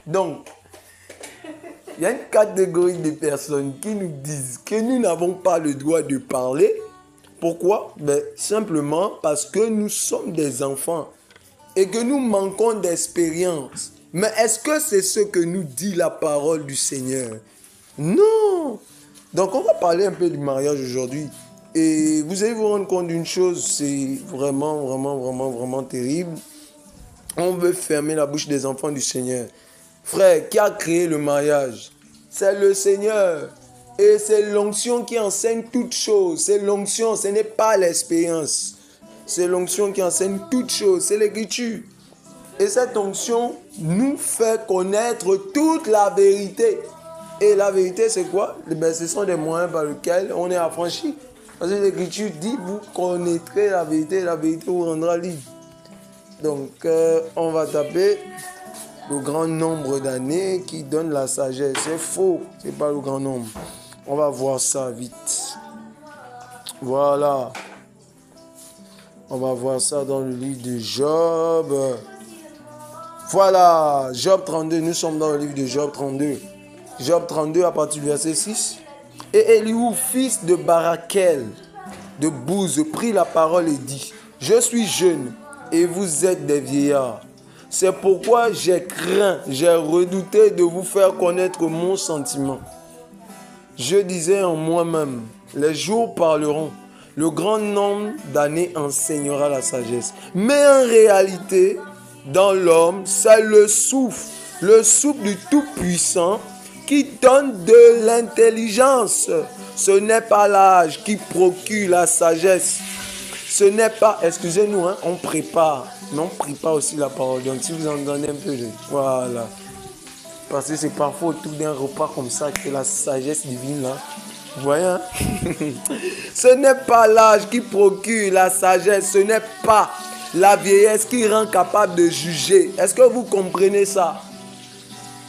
Donc, il y a une catégorie de personnes qui nous disent que nous n'avons pas le droit de parler. Pourquoi? Simplement parce que nous sommes des enfants et que nous manquons d'expérience. Mais est-ce que c'est ce que nous dit la parole du Seigneur? Non. Donc on va parler un peu du mariage aujourd'hui. Et vous allez vous rendre compte d'une chose, c'est vraiment terrible. On veut fermer la bouche des enfants du Seigneur. Frère, qui a créé le mariage? C'est le Seigneur. Et c'est l'onction qui enseigne toutes choses. C'est l'onction, ce n'est pas l'expérience. C'est l'onction qui enseigne toutes choses. C'est l'écriture. Et cette onction nous fait connaître toute la vérité. Et la vérité, c'est quoi? Ce sont des moyens par lesquels on est affranchi. Parce que l'écriture dit, vous connaîtrez la vérité vous rendra libre. Donc, on va taper le grand nombre d'années qui donne la sagesse. C'est faux, c'est pas le grand nombre. On va voir ça vite. Voilà. On va voir ça dans le livre de Job. Voilà, Job 32, nous sommes dans le livre de Job 32. Job 32 à partir du verset 6. Et Elihu, fils de Barakel, de Bouze, prit la parole et dit, je suis jeune et vous êtes des vieillards. C'est pourquoi j'ai craint, j'ai redouté de vous faire connaître mon sentiment. Je disais en moi-même, les jours parleront, le grand nombre d'années enseignera la sagesse. Mais en réalité, dans l'homme, c'est le souffle du Tout-Puissant qui donne de l'intelligence. Ce n'est pas l'âge qui procure la sagesse. Ce n'est pas, excusez-nous, on prépare, mais on prépare aussi la parole. Donc si vous entendez un peu, voilà. Parce que c'est parfois autour d'un repas comme ça que la sagesse divine là. Vous voyez, hein? Ce n'est pas l'âge qui procure la sagesse. Ce n'est pas la vieillesse qui rend capable de juger. Est-ce que vous comprenez ça?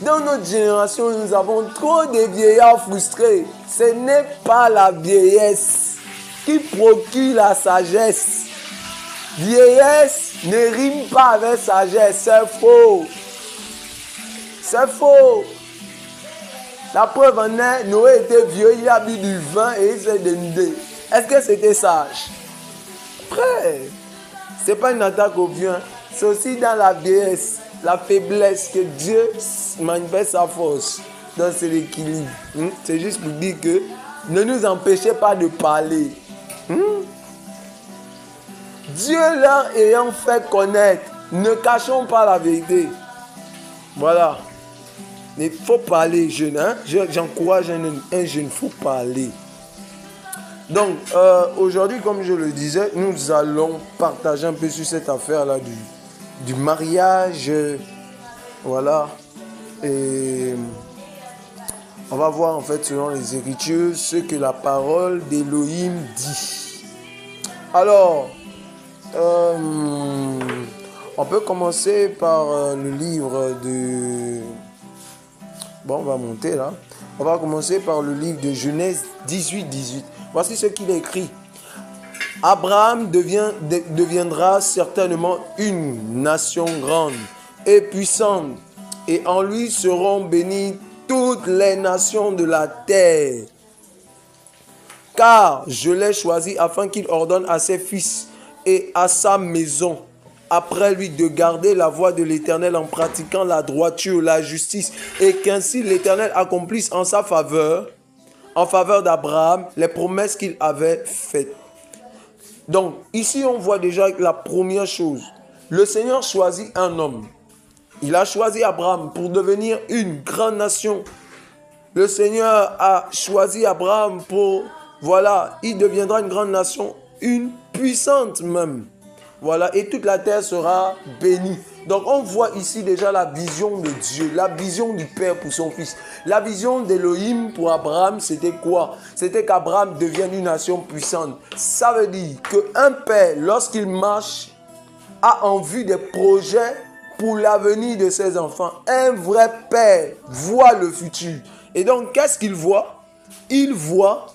Dans notre génération, nous avons trop de vieillards frustrés. Ce n'est pas la vieillesse qui procure la sagesse. Vieillesse ne rime pas avec sagesse. C'est faux. C'est faux. La preuve en est, Noé était vieux, il a bu du vin et il s'est dénudé. Est-ce que c'était sage? Frère, ce n'est pas une attaque au vieux. C'est aussi dans la vieillesse, la faiblesse que Dieu manifeste sa force. Donc c'est l'équilibre. C'est juste pour dire que ne nous empêchez pas de parler. Dieu leur ayant fait connaître, ne cachons pas la vérité. Voilà. Mais il faut parler, jeune. J'encourage un jeune, il faut parler. Donc, aujourd'hui, comme je le disais, nous allons partager un peu sur cette affaire-là du mariage. Voilà. Et on va voir en fait, selon les Écritures, ce que la parole d'Élohim dit. Alors, on peut commencer par le livre de... Bon, on va monter là. On va commencer par le livre de Genèse 18. Voici ce qu'il a écrit. Abraham deviendra certainement une nation grande et puissante, et en lui seront bénies toutes les nations de la terre. Car je l'ai choisi afin qu'il ordonne à ses fils et à sa maison après lui de garder la voie de l'Éternel en pratiquant la droiture, la justice, et qu'ainsi l'Éternel accomplisse en sa faveur, en faveur d'Abraham, les promesses qu'il avait faites. Donc, ici on voit déjà la première chose. Le Seigneur choisit un homme. Il a choisi Abraham pour devenir une grande nation. Le Seigneur a choisi Abraham pour, voilà, il deviendra une grande nation, une puissante même. Voilà, et toute la terre sera bénie. Donc on voit ici déjà la vision de Dieu, la vision du Père pour son Fils. La vision d'Élohim pour Abraham, c'était quoi? C'était qu'Abraham devienne une nation puissante. Ça veut dire qu'un père, lorsqu'il marche, a en vue des projets pour l'avenir de ses enfants. Un vrai père voit le futur. Et donc, qu'est-ce qu'il voit? Il voit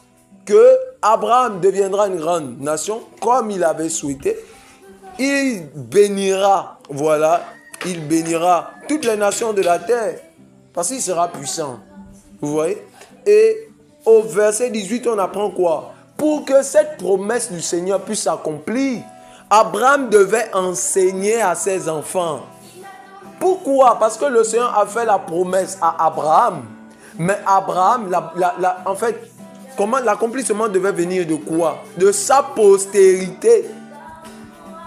que Abraham deviendra une grande nation, comme il avait souhaité. Il bénira, voilà, il bénira toutes les nations de la terre. Parce qu'il sera puissant. Vous voyez? Et au verset 18, on apprend quoi? Pour que cette promesse du Seigneur puisse s'accomplir, Abraham devait enseigner à ses enfants. Pourquoi? Parce que le Seigneur a fait la promesse à Abraham. Mais Abraham, en fait, comment l'accomplissement devait venir de quoi? De sa postérité.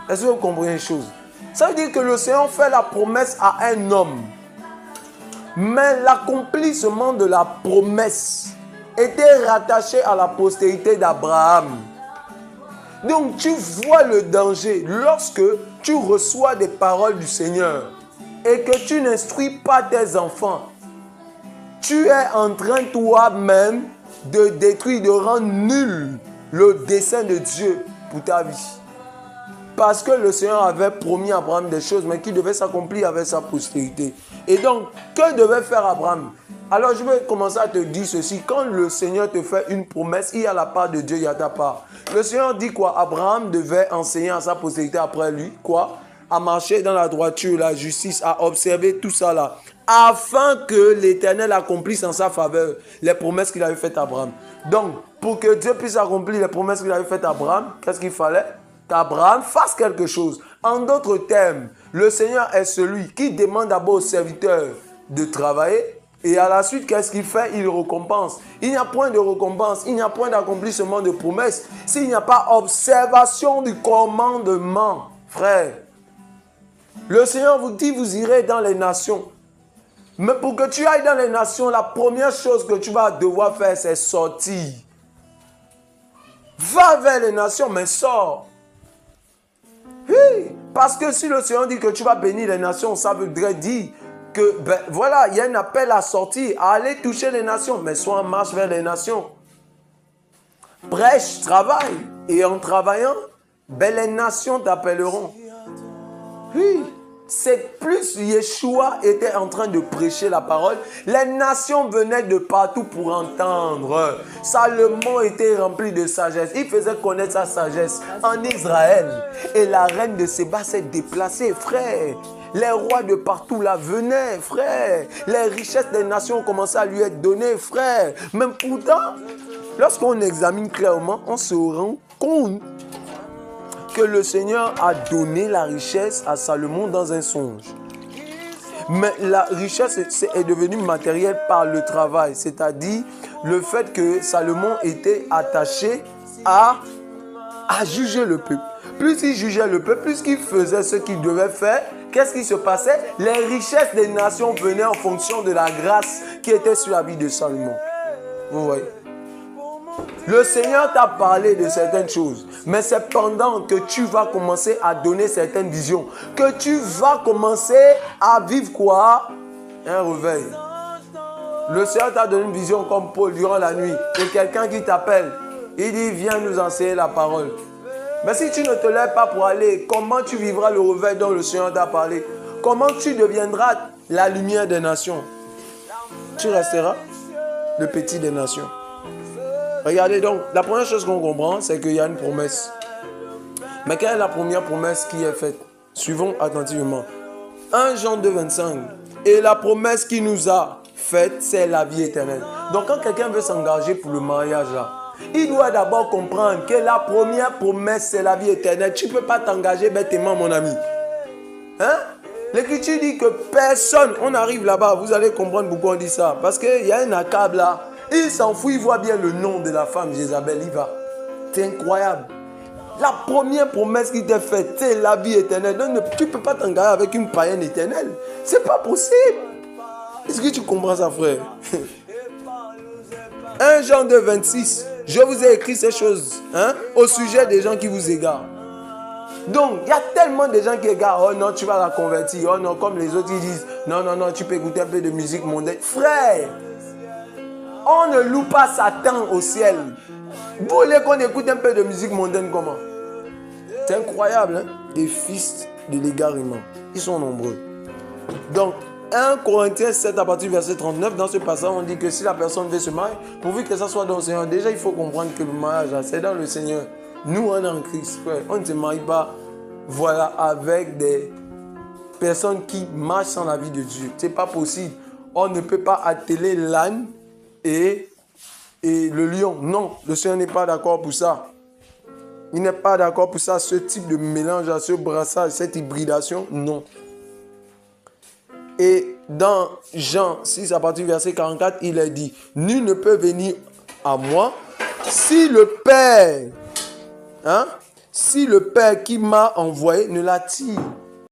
Est-ce que vous comprenez une chose? Ça veut dire que le Seigneur fait la promesse à un homme. Mais l'accomplissement de la promesse était rattaché à la postérité d'Abraham. Donc tu vois le danger lorsque tu reçois des paroles du Seigneur et que tu n'instruis pas tes enfants. Tu es en train toi-même de détruire, de rendre nul le dessein de Dieu pour ta vie. Parce que le Seigneur avait promis à Abraham des choses, mais qui devaient s'accomplir avec sa postérité. Et donc, que devait faire Abraham? Alors, je vais commencer à te dire ceci. Quand le Seigneur te fait une promesse, il y a la part de Dieu, il y a ta part. Le Seigneur dit quoi? Abraham devait enseigner à sa postérité après lui, quoi? À marcher dans la droiture, la justice, à observer tout ça là. Afin que l'Éternel accomplisse en sa faveur les promesses qu'il avait faites à Abraham. Donc, pour que Dieu puisse accomplir les promesses qu'il avait faites à Abraham, qu'est-ce qu'il fallait? Qu'Abraham fasse quelque chose. En d'autres termes, le Seigneur est celui qui demande d'abord aux serviteurs de travailler et à la suite, qu'est-ce qu'il fait? Il récompense. Il n'y a point de récompense, il n'y a point d'accomplissement de promesse s'il n'y a pas observation du commandement. Frère, le Seigneur vous dit, vous irez dans les nations. Mais pour que tu ailles dans les nations, la première chose que tu vas devoir faire, c'est sortir. Va vers les nations, mais sors. Oui, parce que si le Seigneur dit que tu vas bénir les nations, ça voudrait dire que, voilà, il y a un appel à sortir, à aller toucher les nations, mais sois en marche vers les nations. Prêche, travaille, et en travaillant, les nations t'appelleront. Oui, c'est plus Yeshua était en train de prêcher la parole. Les nations venaient de partout pour entendre. Salomon était rempli de sagesse. Il faisait connaître sa sagesse en Israël. Et la reine de Séba s'est déplacée, frère. Les rois de partout là venaient, frère. Les richesses des nations ont commencé à lui être données, frère. Même pourtant, lorsqu'on examine clairement, on se rend compte que le Seigneur a donné la richesse à Salomon dans un songe. Mais la richesse est devenue matérielle par le travail, c'est-à-dire le fait que Salomon était attaché à juger le peuple. Plus il jugeait le peuple, plus il faisait ce qu'il devait faire, qu'est-ce qui se passait? Les richesses des nations venaient en fonction de la grâce qui était sur la vie de Salomon. Vous voyez? Le Seigneur t'a parlé de certaines choses, mais c'est pendant que tu vas commencer à donner certaines visions, que tu vas commencer à vivre quoi? Un réveil. Le Seigneur t'a donné une vision comme Paul durant la nuit. Et quelqu'un qui t'appelle, il dit viens nous enseigner la parole. Mais si tu ne te lèves pas pour aller, comment tu vivras le réveil dont le Seigneur t'a parlé? Comment tu deviendras la lumière des nations? Tu resteras le petit des nations. Regardez donc, la première chose qu'on comprend, c'est qu'il y a une promesse. Mais quelle est la première promesse qui est faite? Suivons attentivement. 1 Jean 2, 25. Et la promesse qui nous a faite, c'est la vie éternelle. Donc quand quelqu'un veut s'engager pour le mariage là, il doit d'abord comprendre que la première promesse, c'est la vie éternelle. Tu ne peux pas t'engager bêtement, mon ami. Hein? L'Écriture dit que personne, on arrive là-bas, vous allez comprendre pourquoi on dit ça. Parce qu'il y a un accable là. Il s'en fout, il voit bien le nom de la femme Jézabel, il va. C'est incroyable. La première promesse qui t'est faite, c'est la vie éternelle. Donc, tu ne peux pas t'engager avec une païenne éternelle. C'est pas possible. Est-ce que tu comprends ça, frère? 1 Jean 2, 26. Je vous ai écrit ces choses au sujet des gens qui vous égarent. Donc, il y a tellement de gens qui égarent. Oh non, tu vas la convertir. Oh non, comme les autres, ils disent, non, non, non, tu peux écouter un peu de musique mondaine. Frère, on ne loue pas Satan au ciel. Vous voulez qu'on écoute un peu de musique mondaine comment? C'est incroyable, hein? Des fils de l'égarement. Ils sont nombreux. Donc, 1 Corinthiens 7 à partir du verset 39, dans ce passage, on dit que si la personne veut se marier, pourvu que ça soit dans le Seigneur, déjà il faut comprendre que le mariage, c'est dans le Seigneur. Nous, on est en Christ, frère. On ne se marie pas, voilà, avec des personne qui marche sans la vie de Dieu. Ce n'est pas possible. On ne peut pas atteler l'âne et le lion. Non, le Seigneur n'est pas d'accord pour ça. Il n'est pas d'accord pour ça, ce type de mélange, ce brassage, cette hybridation, non. Et dans Jean 6, à partir du verset 44, il est dit, « Nul ne peut venir à moi si le Père qui m'a envoyé ne l'attire. »